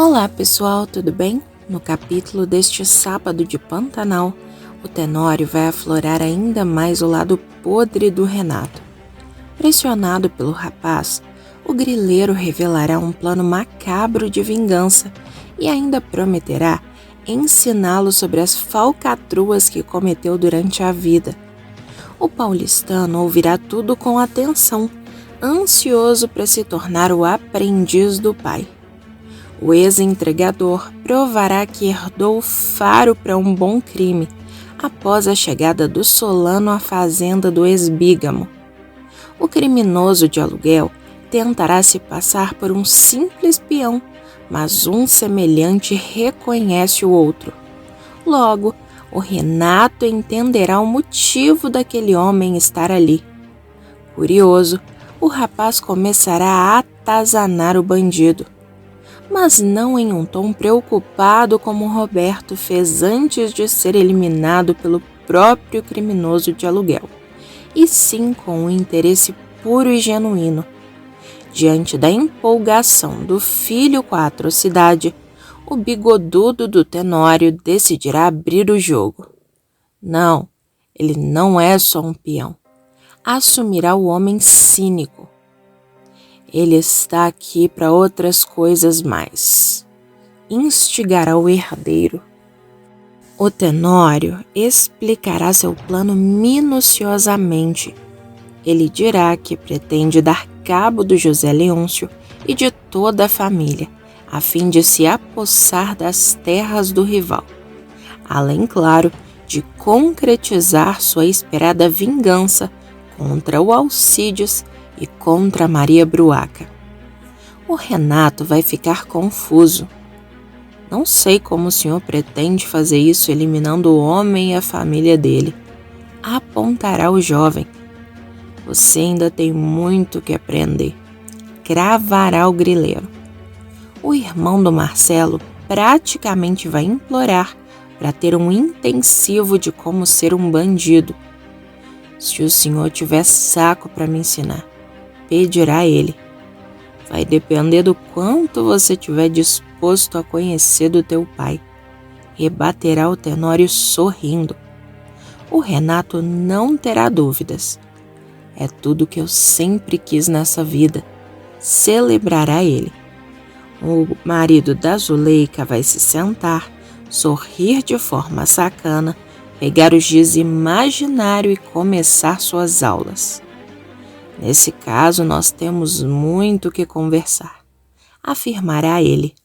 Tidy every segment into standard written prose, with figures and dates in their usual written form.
Olá pessoal, tudo bem? No capítulo deste sábado de Pantanal, o Tenório vai aflorar ainda mais o lado podre do Renato. Pressionado pelo rapaz, o grileiro revelará um plano macabro de vingança e ainda prometerá ensiná-lo sobre as falcatruas que cometeu durante a vida. O paulistano ouvirá tudo com atenção, ansioso para se tornar o aprendiz do pai. O ex-entregador provará que herdou o faro para um bom crime após a chegada do Solano à fazenda do ex-bígamo. O criminoso de aluguel tentará se passar por um simples peão, mas um semelhante reconhece o outro. Logo, o Renato entenderá o motivo daquele homem estar ali. Curioso, o rapaz começará a atazanar o bandido, mas não em um tom preocupado como Roberto fez antes de ser eliminado pelo próprio criminoso de aluguel, e sim com um interesse puro e genuíno. Diante da empolgação do filho com a atrocidade, o bigodudo do Tenório decidirá abrir o jogo. Não, ele não é só um peão. Assumirá o homem cínico. Ele está aqui para outras coisas mais. Instigará o herdeiro. O Tenório explicará seu plano minuciosamente. Ele dirá que pretende dar cabo do José Leôncio e de toda a família, a fim de se apossar das terras do rival. Além, claro, de concretizar sua esperada vingança contra o Alcides e contra Maria Bruaca. O Renato vai ficar confuso. Não sei como o senhor pretende fazer isso eliminando o homem e a família dele. Apontará o jovem. Você ainda tem muito que aprender. Cravará o grileiro. O irmão do Marcelo praticamente vai implorar para ter um intensivo de como ser um bandido. Se o senhor tiver saco para me ensinar, pedirá ele. Vai depender do quanto você estiver disposto a conhecer do teu pai. Rebaterá o Tenório sorrindo. O Renato não terá dúvidas. É tudo que eu sempre quis nessa vida. Celebrará ele. O marido da Zuleika vai se sentar, sorrir de forma sacana, pegar o giz imaginário e começar suas aulas. Nesse caso, nós temos muito que conversar, afirmará ele.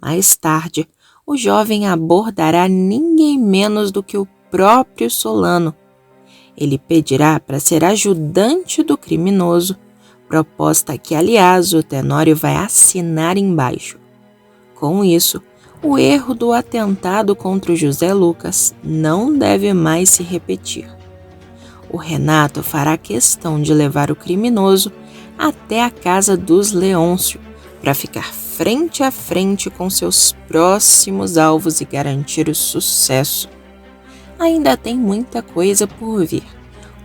Mais tarde, o jovem abordará ninguém menos do que o próprio Solano. Ele pedirá para ser ajudante do criminoso, proposta que, aliás, o Tenório vai assinar embaixo. Com isso, o erro do atentado contra o José Lucas não deve mais se repetir. O Renato fará questão de levar o criminoso até a casa dos Leôncio para ficar frente a frente com seus próximos alvos e garantir o sucesso. Ainda tem muita coisa por vir,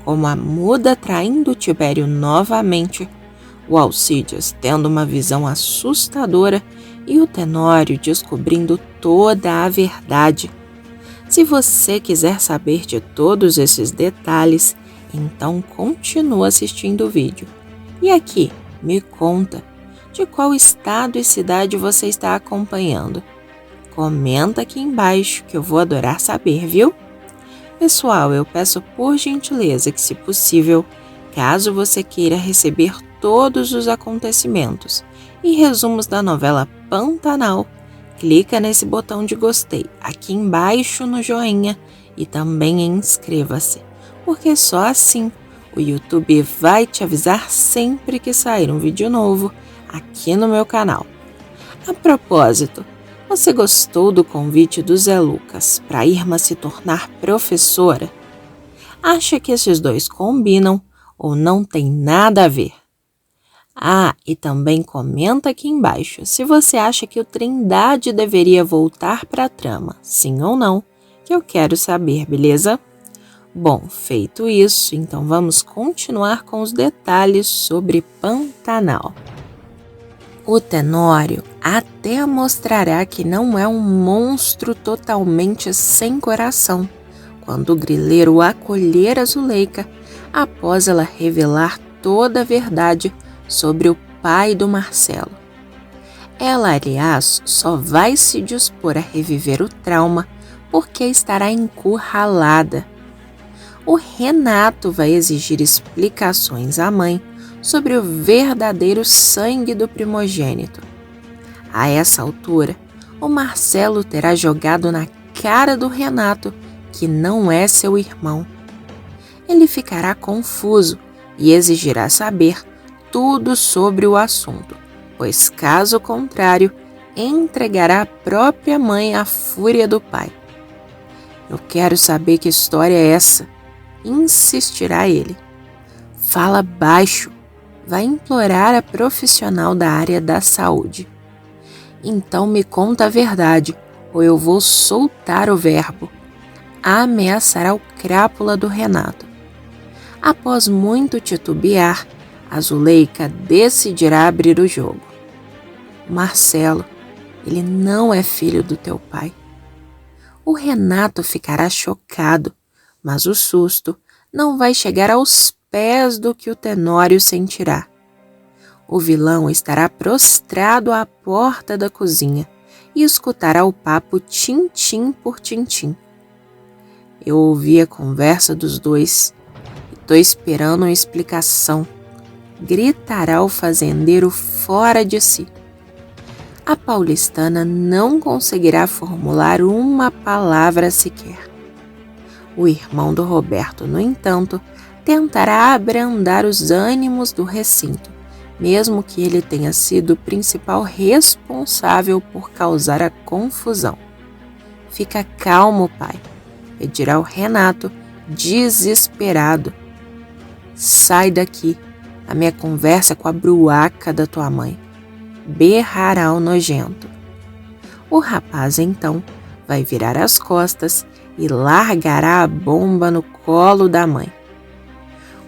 como a muda traindo Tibério novamente, o Alcides tendo uma visão assustadora e o Tenório descobrindo toda a verdade. Se você quiser saber de todos esses detalhes, então continua assistindo o vídeo. E aqui, me conta, de qual estado e cidade você está acompanhando? Comenta aqui embaixo que eu vou adorar saber, viu? Pessoal, eu peço por gentileza que, se possível, caso você queira receber todos os acontecimentos e resumos da novela Pantanal, clica nesse botão de gostei aqui embaixo no joinha e também inscreva-se, porque só assim o YouTube vai te avisar sempre que sair um vídeo novo aqui no meu canal. A propósito, você gostou do convite do Zé Lucas para Irma se tornar professora? Acha que esses dois combinam ou não tem nada a ver? Ah, e também comenta aqui embaixo se você acha que o Trindade deveria voltar para a trama, sim ou não, que eu quero saber, beleza? Bom, feito isso, então vamos continuar com os detalhes sobre Pantanal. O Tenório até mostrará que não é um monstro totalmente sem coração, quando o grileiro acolher a Zuleika após ela revelar toda a verdade sobre o pai do Marcelo. Ela, aliás, só vai se dispor a reviver o trauma porque estará encurralada. O Renato vai exigir explicações à mãe sobre o verdadeiro sangue do primogênito. A essa altura, o Marcelo terá jogado na cara do Renato que não é seu irmão. Ele ficará confuso e exigirá saber tudo sobre o assunto, pois caso contrário, entregará a própria mãe à fúria do pai. Eu quero saber que história é essa, insistirá ele. Fala baixo, vai implorar a profissional da área da saúde. Então me conta a verdade, ou eu vou soltar o verbo. Ameaçará o crápula do Renato. Após muito titubear, a Zuleika decidirá abrir o jogo. Marcelo, ele não é filho do teu pai. O Renato ficará chocado, mas o susto não vai chegar aos pés do que o Tenório sentirá. O vilão estará prostrado à porta da cozinha e escutará o papo tintim por tintim. Eu ouvi a conversa dos dois e tô esperando uma explicação, gritará o fazendeiro fora de si. A paulistana não conseguirá formular uma palavra sequer. O irmão do Roberto, no entanto, tentará abrandar os ânimos do recinto, mesmo que ele tenha sido o principal responsável por causar a confusão. Fica calmo, pai, pedirá o Renato, desesperado. Sai daqui, a minha conversa é com a bruaca da tua mãe, berrará o nojento. O rapaz, então, vai virar as costas e largará a bomba no colo da mãe.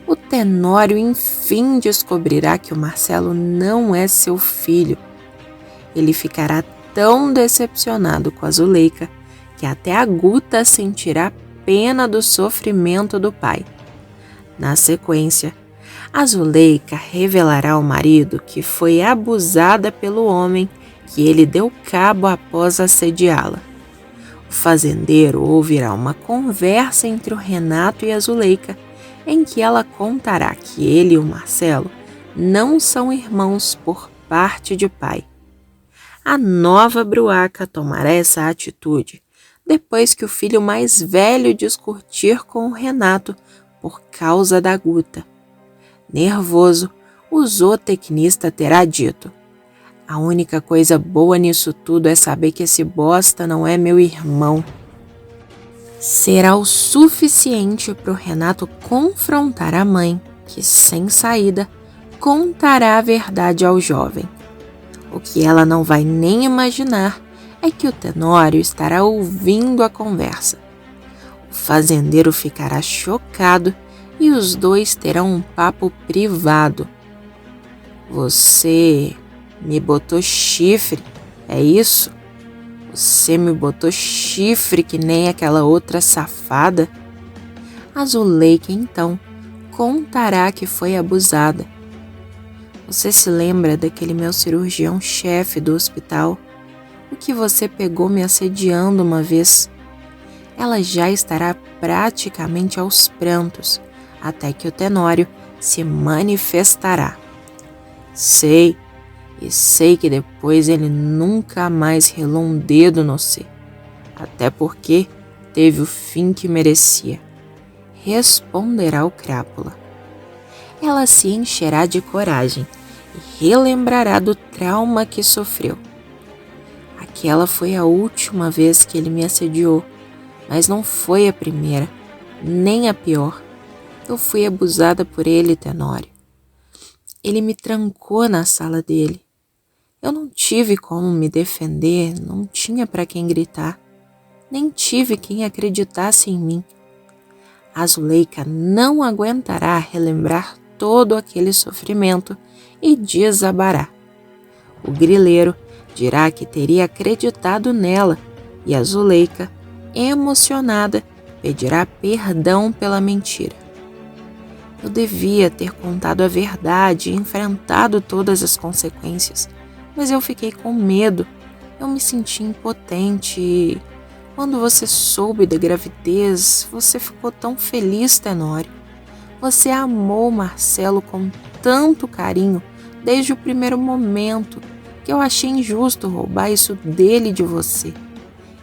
O Tenório enfim descobrirá que o Marcelo não é seu filho. Ele ficará tão decepcionado com a Zuleika que até a Guta sentirá pena do sofrimento do pai. Na sequência, a Zuleika revelará ao marido que foi abusada pelo homem que ele deu cabo após assediá-la. O fazendeiro ouvirá uma conversa entre o Renato e a Zuleika, em que ela contará que ele e o Marcelo não são irmãos por parte de pai. A nova bruaca tomará essa atitude depois que o filho mais velho discutir com o Renato por causa da Guta. Nervoso, o zootecnista terá dito: a única coisa boa nisso tudo é saber que esse bosta não é meu irmão. Será o suficiente para o Renato confrontar a mãe, que, sem saída, contará a verdade ao jovem. O que ela não vai nem imaginar é que o Tenório estará ouvindo a conversa. O fazendeiro ficará chocado e os dois terão um papo privado. Você me botou chifre, é isso? Você me botou chifre que nem aquela outra safada? A Zuleika, então, contará que foi abusada. Você se lembra daquele meu cirurgião-chefe do hospital? O que você pegou me assediando uma vez? Ela já estará praticamente aos prantos, até que o Tenório se manifestará. Sei, e sei que depois ele nunca mais relou um dedo no C, até porque teve o fim que merecia, responderá o crápula. Ela se encherá de coragem e relembrará do trauma que sofreu. Aquela foi a última vez que ele me assediou, mas não foi a primeira, nem a pior. Eu fui abusada por ele, Tenório. Ele me trancou na sala dele. Eu não tive como me defender, não tinha para quem gritar, nem tive quem acreditasse em mim. A Zuleika não aguentará relembrar todo aquele sofrimento e desabará. O grileiro dirá que teria acreditado nela e a Zuleika, emocionada, pedirá perdão pela mentira. Eu devia ter contado a verdade e enfrentado todas as consequências, mas eu fiquei com medo. Eu me senti impotente e, quando você soube da gravidez, você ficou tão feliz, Tenório. Você amou Marcelo com tanto carinho desde o primeiro momento que eu achei injusto roubar isso dele e de você.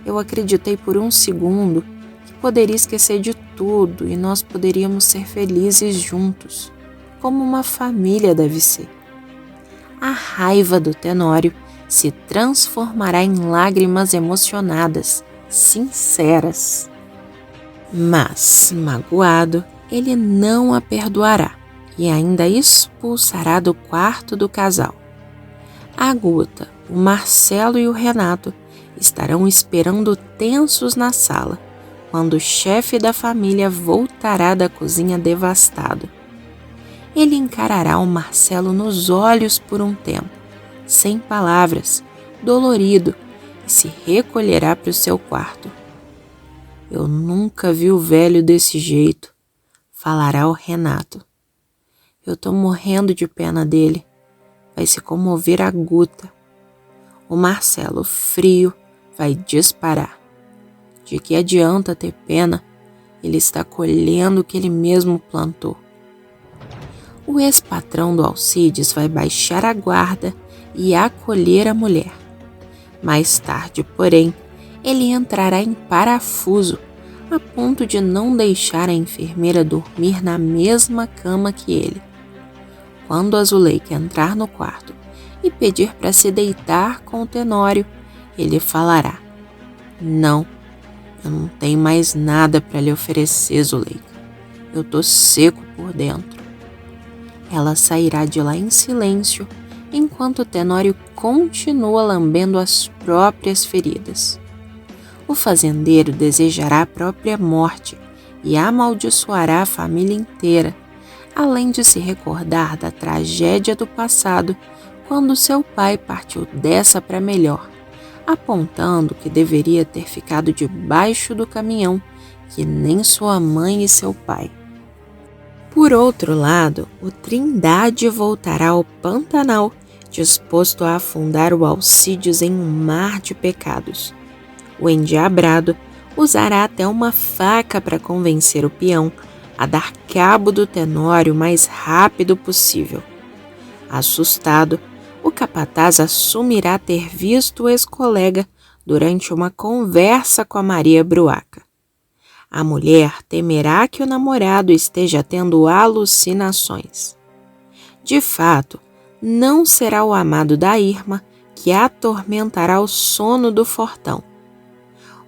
Eu acreditei por um segundo que poderia esquecer de tudo e nós poderíamos ser felizes juntos, como uma família deve ser. A raiva do Tenório se transformará em lágrimas emocionadas, sinceras. Mas, magoado, ele não a perdoará e ainda expulsará do quarto do casal. A Guta, o Marcelo e o Renato estarão esperando tensos na sala, quando o chefe da família voltará da cozinha devastado. Ele encarará o Marcelo nos olhos por um tempo, sem palavras, dolorido, e se recolherá para o seu quarto. Eu nunca vi o velho desse jeito, falará o Renato. Eu tô morrendo de pena dele. Vai se comover a Guta. O Marcelo, frio, vai disparar. De que adianta ter pena? Ele está colhendo o que ele mesmo plantou. O ex-patrão do Alcides vai baixar a guarda e acolher a mulher. Mais tarde, porém, ele entrará em parafuso, a ponto de não deixar a enfermeira dormir na mesma cama que ele. Quando a Zuleika entrar no quarto e pedir para se deitar com o Tenório, ele falará: "Não, eu não tenho mais nada para lhe oferecer, Zuleika. Eu tô seco por dentro." Ela sairá de lá em silêncio, enquanto o Tenório continua lambendo as próprias feridas. O fazendeiro desejará a própria morte e amaldiçoará a família inteira, além de se recordar da tragédia do passado, quando seu pai partiu dessa para melhor, apontando que deveria ter ficado debaixo do caminhão, que nem sua mãe e seu pai. Por outro lado, o Trindade voltará ao Pantanal, disposto a afundar o Alcides em um mar de pecados. O endiabrado usará até uma faca para convencer o peão a dar cabo do Tenório o mais rápido possível. Assustado, o capataz assumirá ter visto o ex-colega durante uma conversa com a Maria Bruaca. A mulher temerá que o namorado esteja tendo alucinações. De fato, não será o amado da Irma que atormentará o sono do Fortão.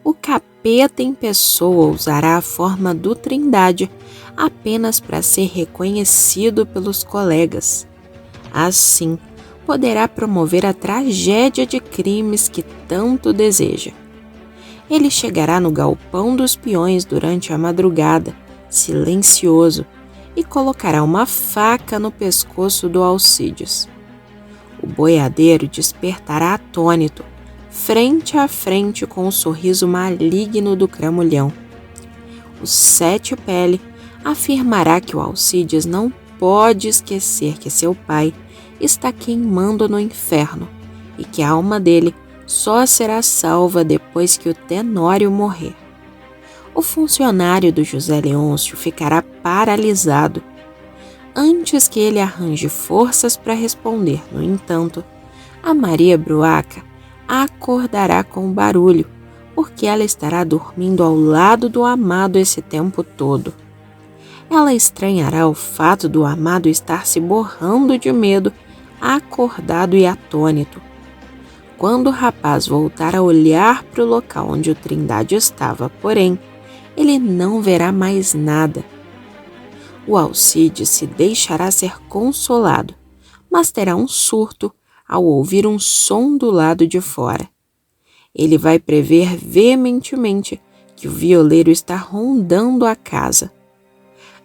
O capeta em pessoa usará a forma do Trindade apenas para ser reconhecido pelos colegas. Assim, poderá promover a tragédia de crimes que tanto deseja. Ele chegará no galpão dos peões durante a madrugada, silencioso, e colocará uma faca no pescoço do Alcides. O boiadeiro despertará atônito, frente a frente com o sorriso maligno do cramulhão. O Sete Pele afirmará que o Alcides não pode esquecer que seu pai está queimando no inferno e que a alma dele só será salva depois que o Tenório morrer. O funcionário do José Leôncio ficará paralisado. Antes que ele arranje forças para responder, no entanto, a Maria Bruaca acordará com o barulho, porque ela estará dormindo ao lado do amado esse tempo todo. Ela estranhará o fato do amado estar se borrando de medo, acordado e atônito. Quando o rapaz voltar a olhar para o local onde o Trindade estava, porém, ele não verá mais nada. O Alcides se deixará ser consolado, mas terá um surto ao ouvir um som do lado de fora. Ele vai prever veementemente que o violeiro está rondando a casa.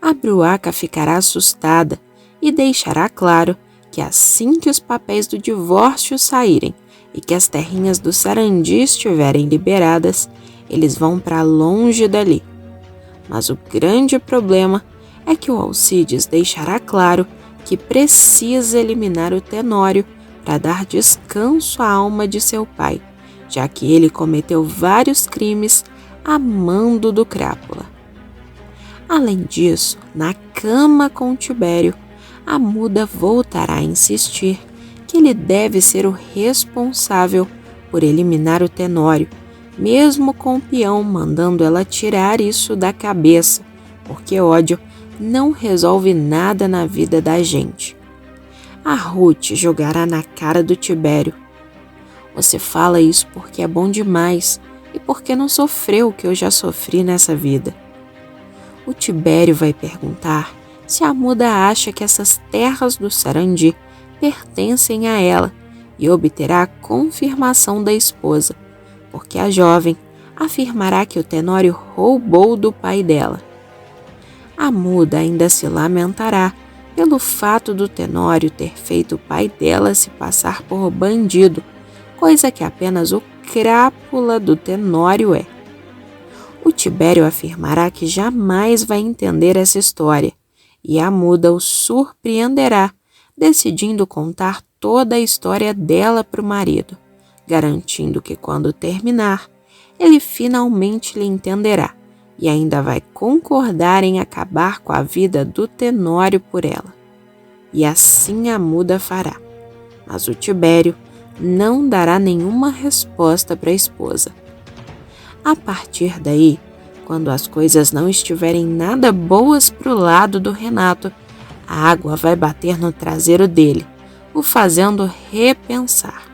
A Bruaca ficará assustada e deixará claro que assim que os papéis do divórcio saírem e que as terrinhas do Sarandi estiverem liberadas, eles vão para longe dali. Mas o grande problema é que o Alcides deixará claro que precisa eliminar o Tenório para dar descanso à alma de seu pai, já que ele cometeu vários crimes a mando do Crápula. Além disso, na cama com Tibério, a muda voltará a insistir que ele deve ser o responsável por eliminar o Tenório, mesmo com o peão mandando ela tirar isso da cabeça, porque ódio não resolve nada na vida da gente. A Ruth jogará na cara do Tibério: "Você fala isso porque é bom demais e porque não sofreu o que eu já sofri nessa vida." O Tibério vai perguntar se a muda acha que essas terras do Sarandi pertencem a ela e obterá a confirmação da esposa, porque a jovem afirmará que o Tenório roubou do pai dela. A muda ainda se lamentará pelo fato do Tenório ter feito o pai dela se passar por bandido, coisa que apenas o Crápula do Tenório é. O Tibério afirmará que jamais vai entender essa história, e a muda o surpreenderá, decidindo contar toda a história dela para o marido, garantindo que quando terminar, ele finalmente lhe entenderá e ainda vai concordar em acabar com a vida do Tenório por ela. E assim a muda fará, mas o Tibério não dará nenhuma resposta para a esposa. A partir daí, quando as coisas não estiverem nada boas para o lado do Renato, a água vai bater no traseiro dele, o fazendo repensar.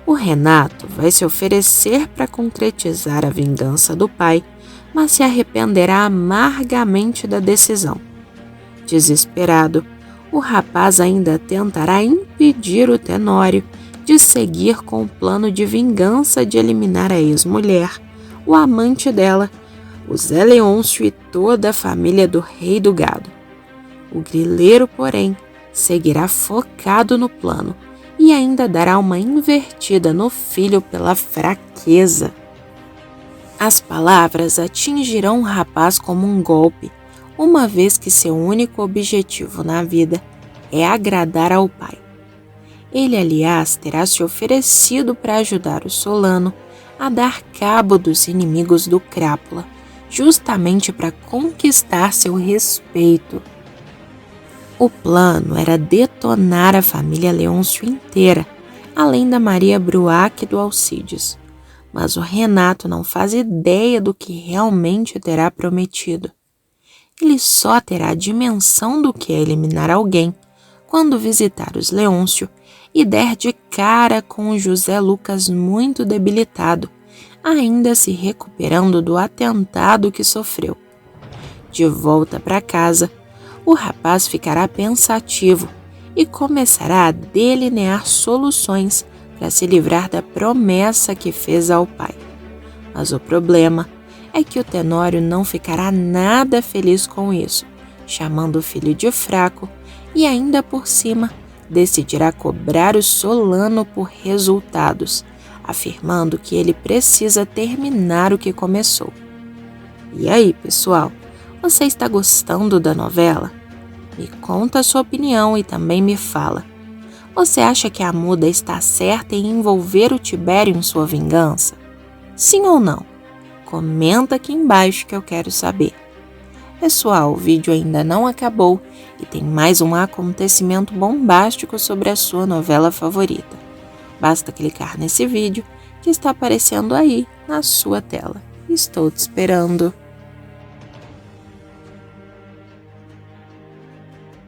O Renato vai se oferecer para concretizar a vingança do pai, mas se arrependerá amargamente da decisão. Desesperado, o rapaz ainda tentará impedir o Tenório de seguir com o plano de vingança de eliminar a ex-mulher, o amante dela, o Zé Leôncio e toda a família do Rei do Gado. O grileiro, porém, seguirá focado no plano e ainda dará uma invertida no filho pela fraqueza. As palavras atingirão o rapaz como um golpe, uma vez que seu único objetivo na vida é agradar ao pai. Ele, aliás, terá se oferecido para ajudar o Solano a dar cabo dos inimigos do Crápula, justamente para conquistar seu respeito. O plano era detonar a família Leôncio inteira, além da Maria Bruac e do Alcides. Mas o Renato não faz ideia do que realmente terá prometido. Ele só terá a dimensão do que é eliminar alguém quando visitar os Leôncio e der de cara com o José Lucas muito debilitado, ainda se recuperando do atentado que sofreu. De volta para casa, o rapaz ficará pensativo e começará a delinear soluções para se livrar da promessa que fez ao pai. Mas o problema é que o Tenório não ficará nada feliz com isso, chamando o filho de fraco e ainda por cima decidirá cobrar o Solano por resultados, afirmando que ele precisa terminar o que começou. E aí, pessoal, você está gostando da novela? Me conta a sua opinião e também me fala. Você acha que a muda está certa em envolver o Tibério em sua vingança? Sim ou não? Comenta aqui embaixo que eu quero saber. Pessoal, o vídeo ainda não acabou e tem mais um acontecimento bombástico sobre a sua novela favorita. Basta clicar nesse vídeo que está aparecendo aí na sua tela. Estou te esperando.